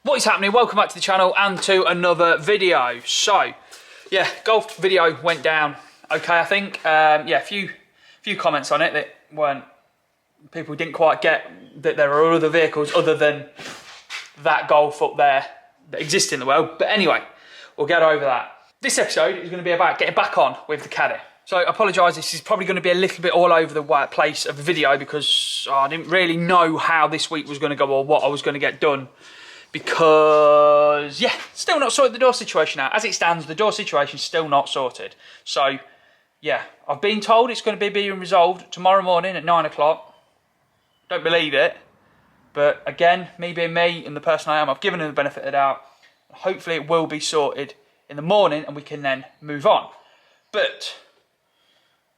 What is happening? Welcome back to the channel and to another video. So, yeah, golf video went down okay, I think. Yeah, a few comments on it that weren't, people didn't quite get that there are other vehicles other than that Golf up there that exist in the world. But anyway, we'll get over that. This episode is going to be about getting back on with the Caddy. So I apologise, this is probably going to be a little bit all over the place of the video because I didn't really know how this week was going to go or what I was going to get done. Because, yeah, still not sorted the door situation out. As it stands, the door situation is still not sorted. So, yeah, I've been told it's going to be being resolved tomorrow morning at 9 o'clock. Don't believe it. But again, me being me and the person I am, I've given them the benefit of the doubt. Hopefully it will be sorted in the morning and we can then move on. But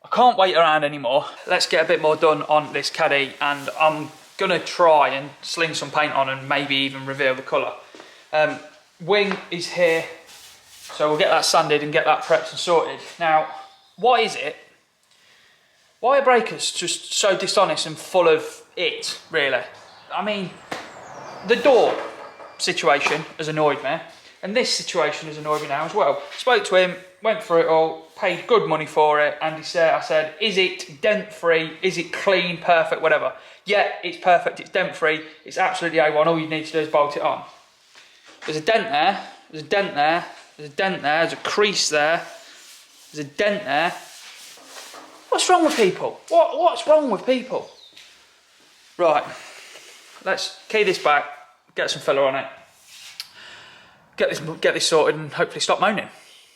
I can't wait around anymore. Let's get a bit more done on this Caddy, and I'm gonna try and sling some paint on and maybe even reveal the colour. Wing is here, so we'll get that sanded and get that prepped and sorted. Now, what is it? Why are breakers just so dishonest and full of it, really? I mean, the door situation has annoyed me, and this situation has annoyed me now as well. Spoke to him, went through it all, paid good money for it, and I said, is it dent-free? Is it clean, perfect, whatever? Yeah, it's perfect, it's dent-free, it's absolutely A1, all you need to do is bolt it on. There's a dent there, there's a dent there, there's a dent there, there's a crease there, there's a dent there. What's wrong with people? What's wrong with people? Right, let's key this back, get some filler on it, get this sorted and hopefully stop moaning.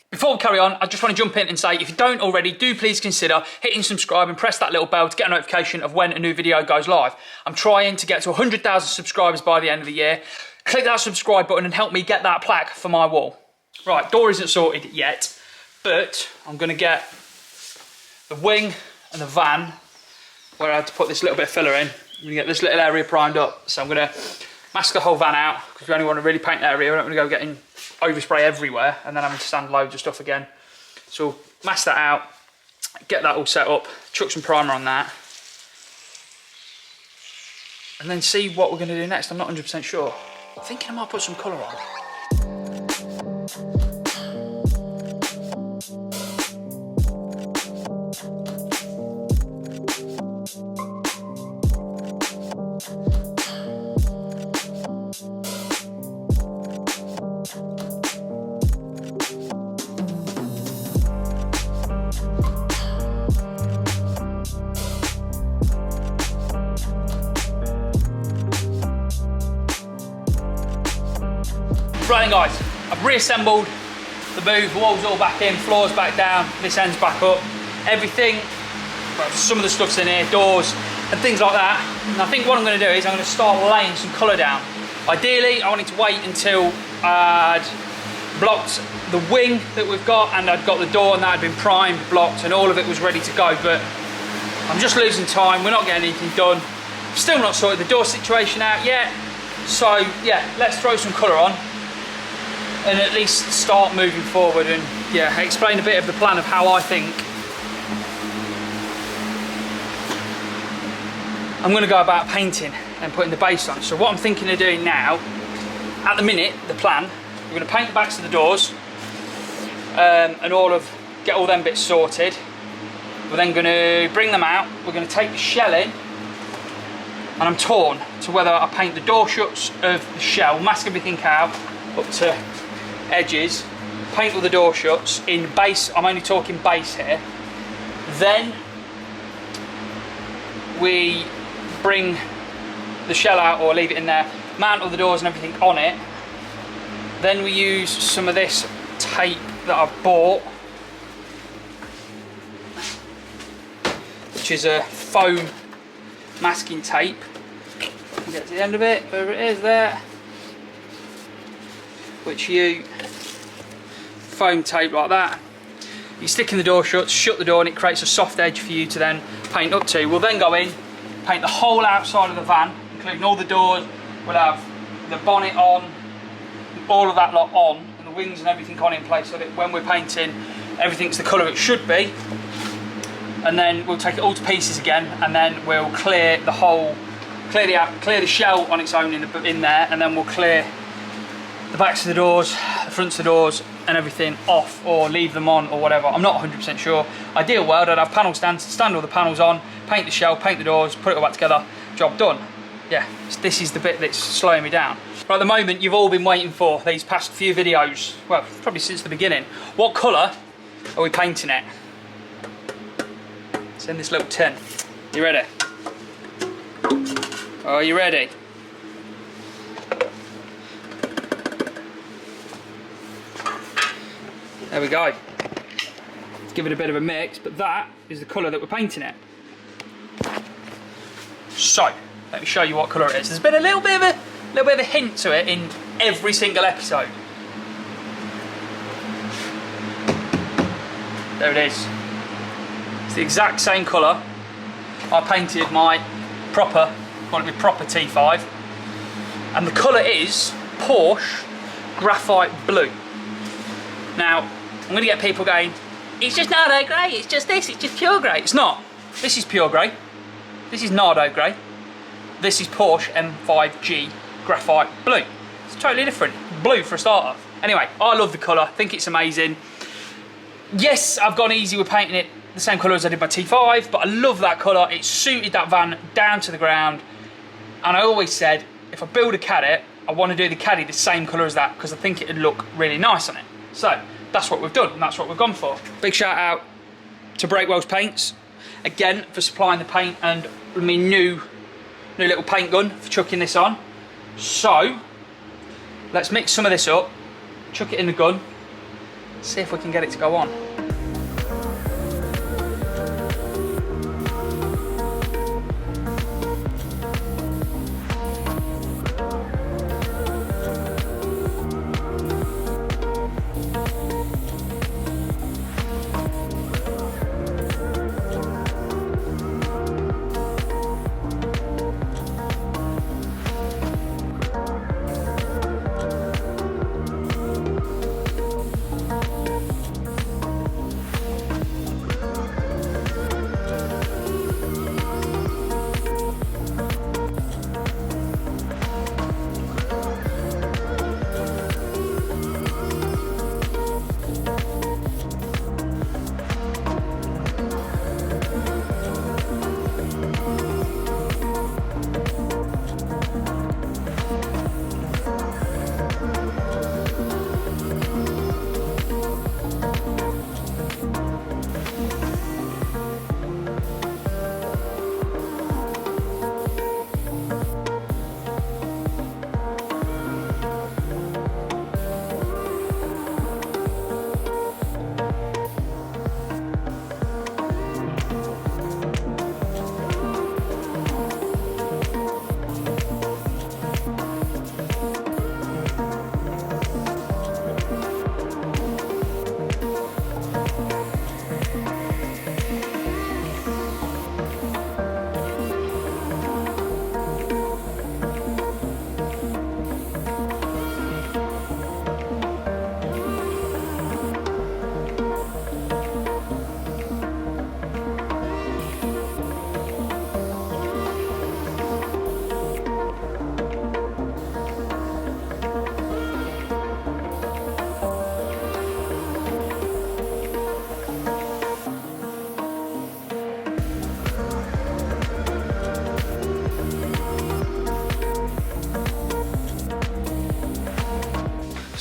Before we carry on, I just want to jump in and say, if you don't already, do please consider hitting subscribe and press that little bell to get a notification of when a new video goes live. I'm trying to get to 100,000 subscribers by the end of the year. Click that subscribe button and help me get that plaque for my wall. Right, door isn't sorted yet, but I'm going to get the wing and the van, where I had to put this little bit of filler in. I'm going to get this little area primed up. So I'm going to mask the whole van out, because we only want to really paint the area. We don't want to go getting overspray everywhere and then having to sand loads of stuff again. So we'll mask that out, get that all set up, chuck some primer on that, and then see what we're going to do next. I'm not 100% sure. I'm thinking I might put some colour on. Right then guys, I've reassembled the move, walls all back in, floors back down, this end's back up, everything, well, some of the stuff's in here, doors and things like that. And I think what I'm going to do is I'm going to start laying some colour down. Ideally I wanted to wait until I'd blocked the wing that we've got and I'd got the door and that had been primed, blocked, and all of it was ready to go, but I'm just losing time, we're not getting anything done. Still not sorted the door situation out yet, so yeah, let's throw some colour on and at least start moving forward and yeah, explain a bit of the plan of how I think I'm going to go about painting and putting the base on. So what I'm thinking of doing now, at the minute, the plan, we're going to paint the backs of the doors and get all them bits sorted. We're then going to bring them out, we're going to take the shell in, and I'm torn to whether I paint the door shuts of the shell, mask everything out up to edges, paint all the door shuts in base. I'm only talking base here. Then we bring the shell out or leave it in there, mount all the doors and everything on it. Then we use some of this tape that I've bought, which is a foam masking tape. We'll get to the end of it, wherever it is there, which you foam tape like that. You stick in the door shuts, shut the door, and it creates a soft edge for you to then paint up to. We'll then go in, paint the whole outside of the van, including all the doors. We'll have the bonnet on, all of that lot on, and the wings and everything on in place so that when we're painting, everything's the colour it should be. And then we'll take it all to pieces again, and then we'll clear the whole, clear the shell on its own in there, and then we'll clear the backs of the doors, the fronts of the doors and everything off or leave them on or whatever. I'm not 100% sure. Ideal world, I'd have panel stands, stand all the panels on, paint the shell, paint the doors, put it all back together, job done. Yeah, this is the bit that's slowing me down. But at the moment, you've all been waiting for these past few videos, well, probably since the beginning. What colour are we painting it? It's in this little tin. You ready? Are you ready? There we go. Let's give it a bit of a mix, but that is the colour that we're painting it. So, let me show you what colour it is. There's been a little bit of a hint to it in every single episode. There it is. It's the exact same colour. I painted my proper T5, and the colour is Porsche Graphite Blue. Now, I'm going to get people going, it's just Nardo grey, it's just this, it's just pure grey. It's not. This is pure grey. This is Nardo grey. This is Porsche M5G Graphite Blue. It's totally different. Blue for a starter. Anyway, I love the colour, I think it's amazing. Yes, I've gone easy with painting it the same colour as I did my T5, but I love that colour. It suited that van down to the ground. And I always said, if I build a Caddy, I want to do the Caddy the same colour as that, because I think it'd look really nice on it. So, that's what we've done, and that's what we've gone for. Big shout out to Breakwells Paints, again, for supplying the paint and my new little paint gun for chucking this on. So, let's mix some of this up, chuck it in the gun, see if we can get it to go on.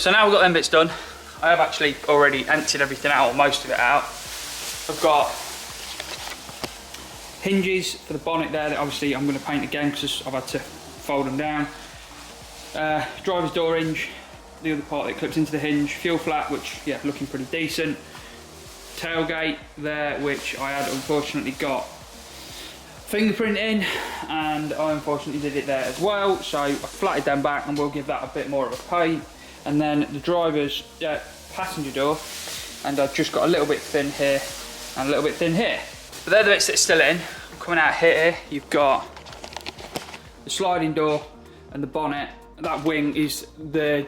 So now we've got them bits done. I have actually already emptied everything out, or most of it out. I've got hinges for the bonnet there that obviously I'm going to paint again because I've had to fold them down. Driver's door hinge, the other part that clips into the hinge. Fuel flap, which, yeah, looking pretty decent. Tailgate there, which I had unfortunately got fingerprint in, and I unfortunately did it there as well. So I flatted them back and we'll give that a bit more of a paint. And then the driver's passenger door, and I've just got a little bit thin here and a little bit thin here. But they're the bits that are still in. Coming out here, you've got the sliding door and the bonnet. That wing is the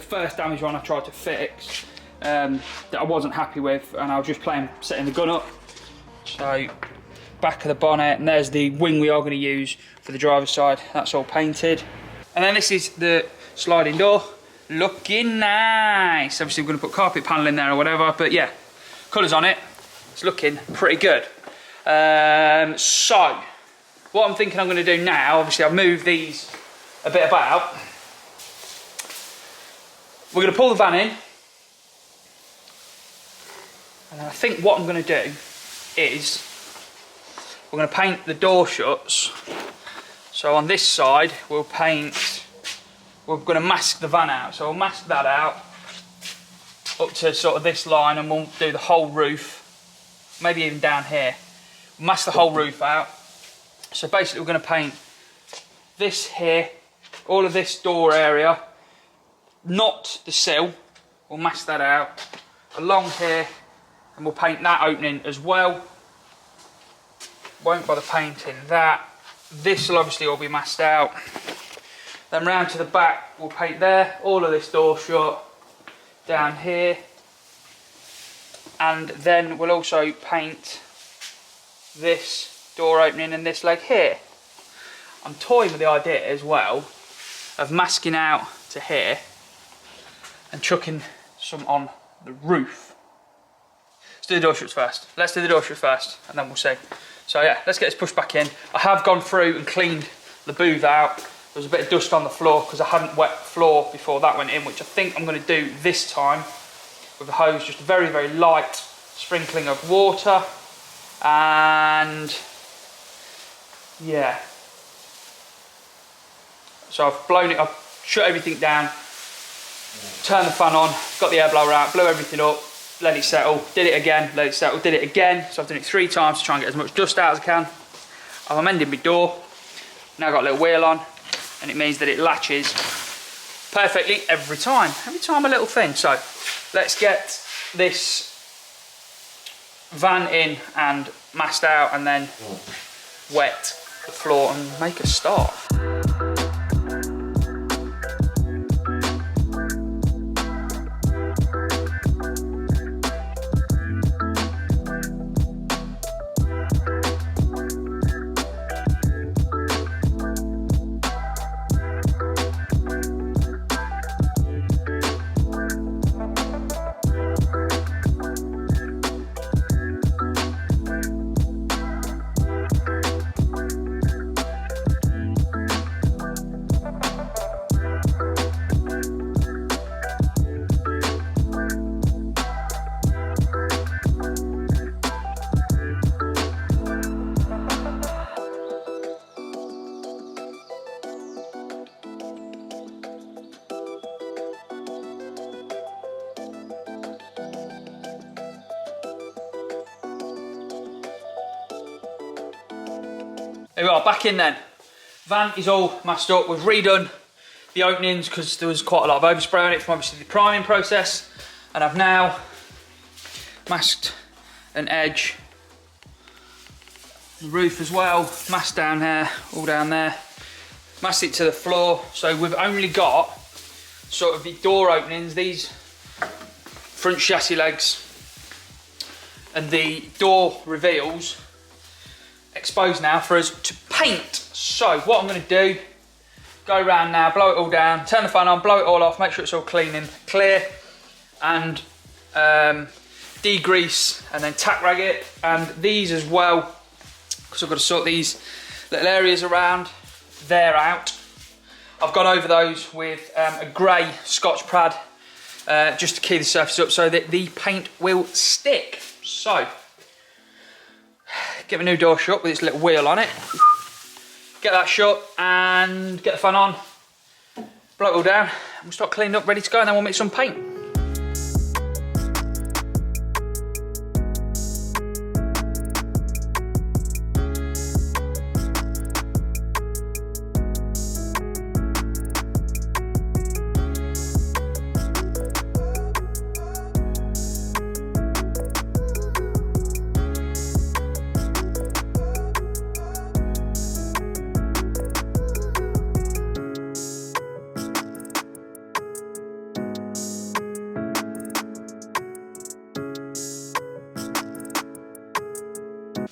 first damage one I tried to fix that I wasn't happy with, and I was just setting the gun up. So back of the bonnet, and there's the wing we are going to use for the driver's side. That's all painted. And then this is the sliding door. looking nice. Obviously we're going to put carpet panel in there or whatever, but yeah, colours on it, it's looking pretty good. So what I'm thinking I'm going to do now, obviously I've moved these a bit about. We're going to pull the van in, and I think what I'm going to do is we're going to paint the door shuts. So on this side we're going to mask the van out. So we'll mask that out up to sort of this line, and we'll do the whole roof, maybe even down here. We'll mask the whole roof out. So basically we're going to paint this here, all of this door area, not the sill. We'll mask that out along here, and we'll paint that opening as well. Won't bother painting that. This will obviously all be masked out. Then round to the back we'll paint there, all of this door shut down here, and then we'll also paint this door opening and this leg here. I'm toying with the idea as well of masking out to here and chucking some on the roof. Let's do the door shuts first. Let's do the door shuts first, and then we'll see. So yeah, let's get this pushed back in. I have gone through and cleaned the booth out. There was a bit of dust on the floor because I hadn't wet the floor before that went in, which I think I'm going to do this time with a hose, just a very, very light sprinkling of water. And yeah. So I've blown it, I've shut everything down, turned the fan on, got the air blower out, blew everything up, let it settle, did it again, let it settle, did it again. So I've done it 3 times to try and get as much dust out as I can. I've amended my door, now I've got a little wheel on, and it means that it latches perfectly every time a little thing. So let's get this van in and masked out, and then wet the floor and make a start. Here we are, back in then. Van is all masked up. We've redone the openings because there was quite a lot of overspray on it from obviously the priming process. And I've now masked an edge, the roof as well, masked down here, all down there. Masked it to the floor. So we've only got sort of the door openings, these front chassis legs and the door reveals exposed now for us to paint. So what I'm going to do, go around now, blow it all down, turn the fan on, blow it all off, make sure it's all clean and clear, and degrease and then tack rag it. And these as well, because I've got to sort these little areas around, they're out. I've gone over those with a grey Scotch Prad just to key the surface up so that the paint will stick. So get a new door shut with its little wheel on it, get that shut and get the fan on, blow it all down, and we'll start cleaning up, ready to go, and then we'll mix some paint.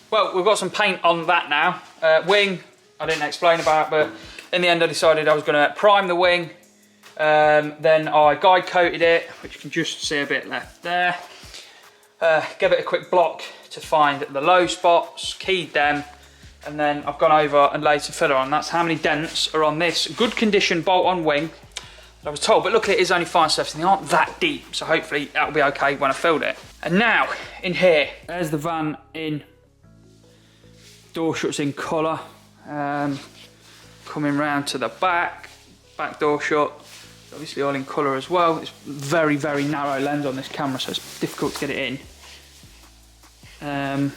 Well, we've got some paint on that now. Wing, I didn't explain about, but in the end I decided I was going to prime the wing Then I guide coated it, which you can just see a bit left there. Give it a quick block to find the low spots, keyed them, and then I've gone over and laid some filler on. That's how many dents are on this good condition bolt-on wing that I was told, but luckily it is only fine surface and they aren't that deep, so hopefully that'll be okay when I filled it. And now, in here, there's the van in, door shuts in colour, coming round to the back door shut, obviously all in colour as well. It's very, very narrow lens on this camera, so it's difficult to get it in. And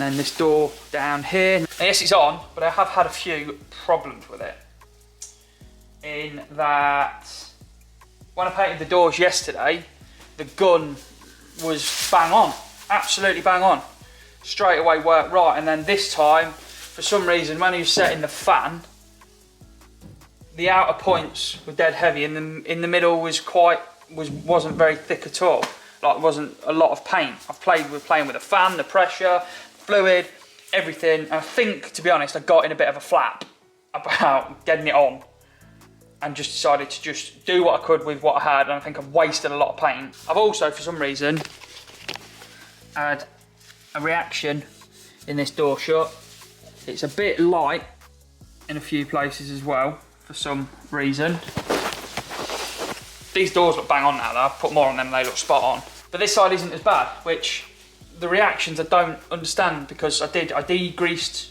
then this door down here. Now, yes, it's on, but I have had a few problems with it. In that, when I painted the doors yesterday, the gun was bang on, absolutely bang on. Straight away worked right, and then this time, for some reason, when he was setting the fan, the outer points were dead heavy, and in the middle wasn't very thick at all. Like, wasn't a lot of paint. I've playing with the fan, the pressure, fluid, everything. And I think, to be honest, I got in a bit of a flap about getting it on, and just decided to just do what I could with what I had. And I think I've wasted a lot of paint. I've also, for some reason, had a reaction in this door shut. It's a bit light in a few places as well, for some reason. These doors look bang on now though. I've put more on them and they look spot on. But this side isn't as bad, which the reactions I don't understand, because I degreased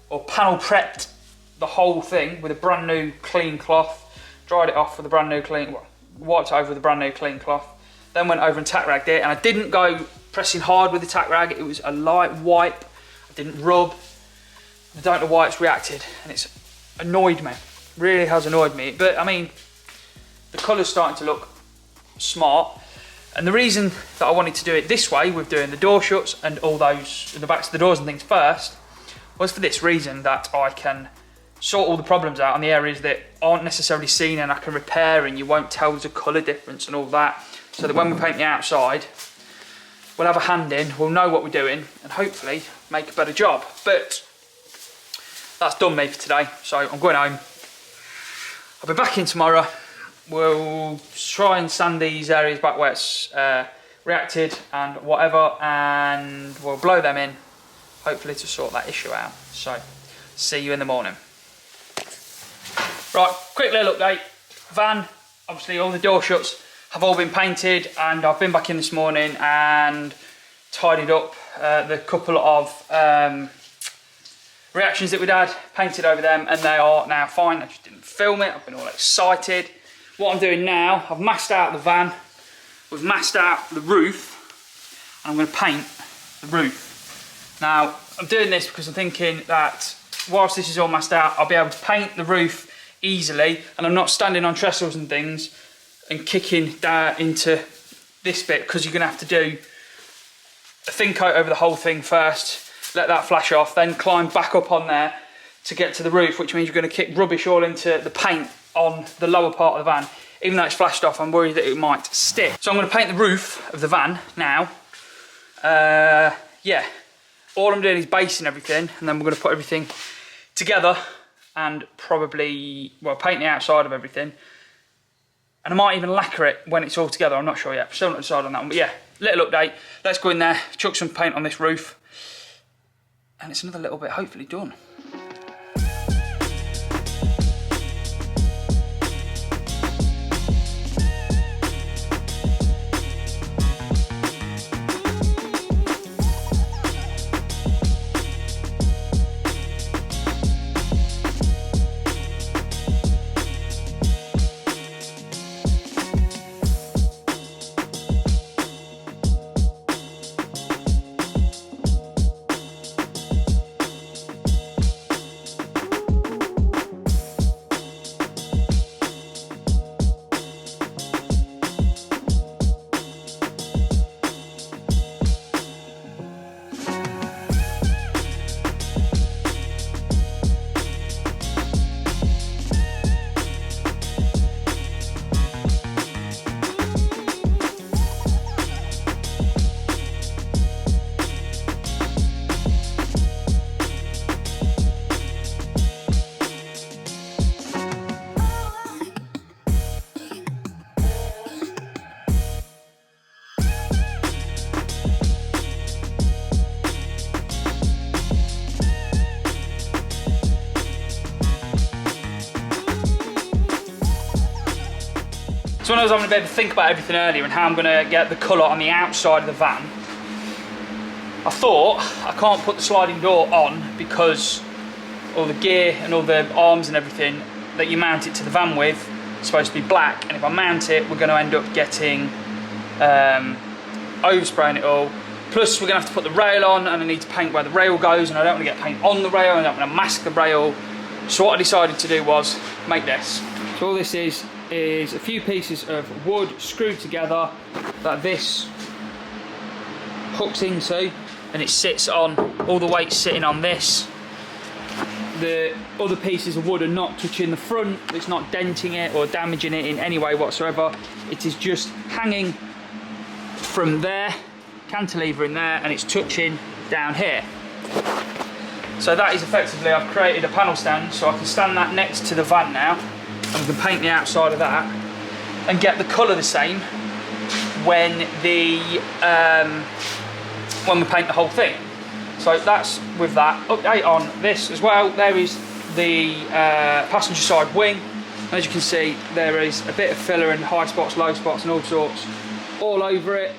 or panel prepped the whole thing with a brand new clean cloth, dried it off with a brand new clean, wiped it over with a brand new clean cloth, then went over and tack ragged it, and I didn't go pressing hard with the tack rag. It was a light wipe. I didn't rub. I don't know why it's reacted, and it's annoyed me. Really has annoyed me. But I mean, the colour's starting to look smart, and the reason that I wanted to do it this way, with doing the door shuts and all those, the backs of the doors and things first, was for this reason, that I can sort all the problems out on the areas that aren't necessarily seen, and I can repair, and you won't tell there's a colour difference and all that, so that when we paint the outside, we'll have a hand in, we'll know what we're doing, and hopefully make a better job. But that's done me for today, so I'm going home. I'll be back in tomorrow. We'll try and sand these areas back where it's reacted and whatever, and we'll blow them in, hopefully to sort that issue out. So, see you in the morning. Right, quick little update. Van, obviously all the door shuts have all been painted, and I've been back in this morning and tidied up the couple of reactions that we'd had, painted over them, and they are now fine. I just didn't film it, I've been all excited. What I'm doing now, I've masked out the van, we've masked out the roof, and I'm going to paint the roof. Now, I'm doing this because I'm thinking that whilst this is all masked out, I'll be able to paint the roof easily, and I'm not standing on trestles and things and kicking down into this bit, because you're going to have to do a thin coat over the whole thing first, let that flash off, then climb back up on there to get to the roof, which means you're going to kick rubbish all into the paint on the lower part of the van. Even though it's flashed off, I'm worried that it might stick. So I'm going to paint the roof of the van now. Yeah, all I'm doing is basing everything, and then we're going to put everything together and probably, well, paint the outside of everything. And I might even lacquer it when it's all together. I'm not sure yet. Still not decided on that one. But yeah, little update. Let's go in there, chuck some paint on this roof, and it's another little bit hopefully done. So when I was having a bit of a think about everything earlier and how I'm going to get the colour on the outside of the van, I thought I can't put the sliding door on because all the gear and all the arms and everything that you mount it to the van with is supposed to be black, and if I mount it we're going to end up getting overspraying it all. Plus we're going to have to put the rail on, and I need to paint where the rail goes, and I don't want to get paint on the rail, and I don't want to mask the rail. So what I decided to do was make this. So all this is a few pieces of wood screwed together that this hooks into, and it sits on, all the weight's sitting on this. The other pieces of wood are not touching the front, it's not denting it or damaging it in any way whatsoever. It is just hanging from there, cantilever in there, and it's touching down here. So that is effectively, I've created a panel stand so I can stand that next to the van now, and we can paint the outside of that and get the colour the same when we paint the whole thing. So that's with that. Update on this as well, there is the passenger side wing. As you can see, there is a bit of filler and high spots, low spots and all sorts all over it.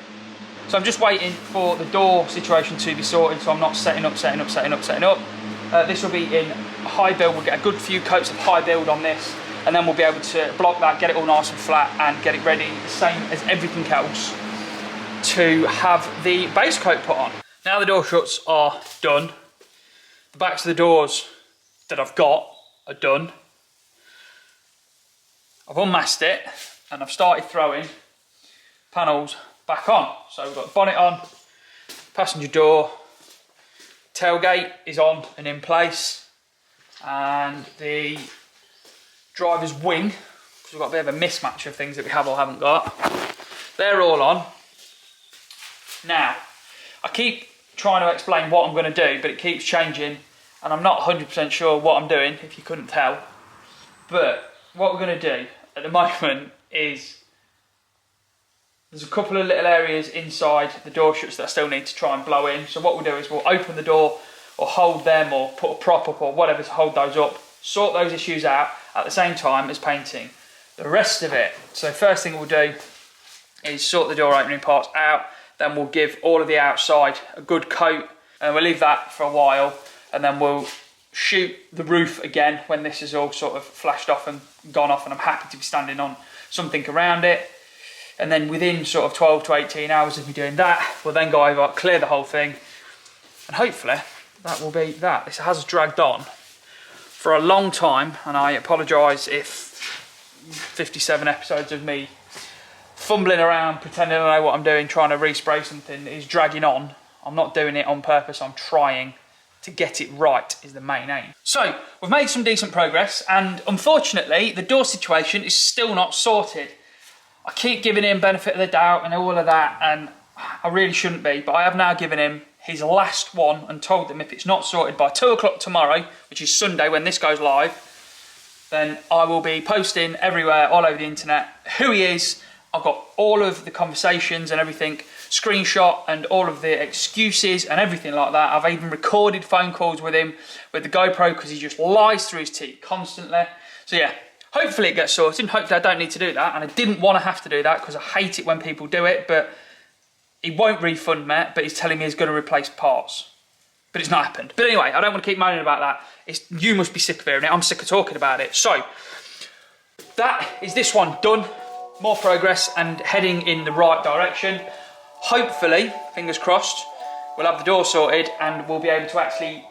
So I'm just waiting for the door situation to be sorted, so I'm not setting up. This will be in high build. We'll get a good few coats of high build on this, and then we'll be able to block that, get it all nice and flat, and get it ready, the same as everything else, to have the base coat put on. Now the door shuts are done. The backs of the doors that I've got are done. I've unmasked it, and I've started throwing panels back on. So we've got the bonnet on, passenger door, tailgate is on and in place, and the driver's wing, because we've got a bit of a mismatch of things that we have or haven't got, they're all on. Now, I keep trying to explain what I'm going to do, but it keeps changing, and I'm not 100% sure what I'm doing, if you couldn't tell. But what we're going to do at the moment is, there's a couple of little areas inside the door shuts that I still need to try and blow in. So what we'll do is we'll open the door or hold them or put a prop up or whatever to hold those up, sort those issues out at the same time as painting the rest of it. So first thing we'll do is sort the door opening parts out, then we'll give all of the outside a good coat, and we'll leave that for a while, and then we'll shoot the roof again when this is all sort of flashed off and gone off and I'm happy to be standing on something around it. And then within sort of 12 to 18 hours of me doing that, we'll then go over, clear the whole thing, and hopefully that will be that. This has dragged on for a long time, and I apologise if 57 episodes of me fumbling around, pretending I know what I'm doing, trying to respray something is dragging on. I'm not doing it on purpose, I'm trying to get it right is the main aim. So, we've made some decent progress, and unfortunately, the door situation is still not sorted. I keep giving him benefit of the doubt and all of that, and I really shouldn't be, but I have now given him his last one and told him if it's not sorted by 2 o'clock tomorrow, which is Sunday when this goes live, then I will be posting everywhere, all over the internet, who he is. I've got all of the conversations and everything, screenshot, and all of the excuses and everything like that. I've even recorded phone calls with him with the GoPro because he just lies through his teeth constantly. So yeah. Hopefully it gets sorted, hopefully I don't need to do that, and I didn't want to have to do that because I hate it when people do it, but he won't refund me, but he's telling me he's going to replace parts. But it's not happened. But anyway, I don't want to keep moaning about that. You must be sick of hearing it, I'm sick of talking about it. So, that is this one done. More progress and heading in the right direction. Hopefully, fingers crossed, we'll have the door sorted and we'll be able to actually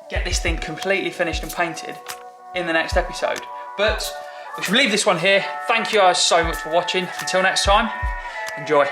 get this thing completely finished and painted in the next episode. But we should leave this one here. Thank you guys so much for watching. Until next time, enjoy.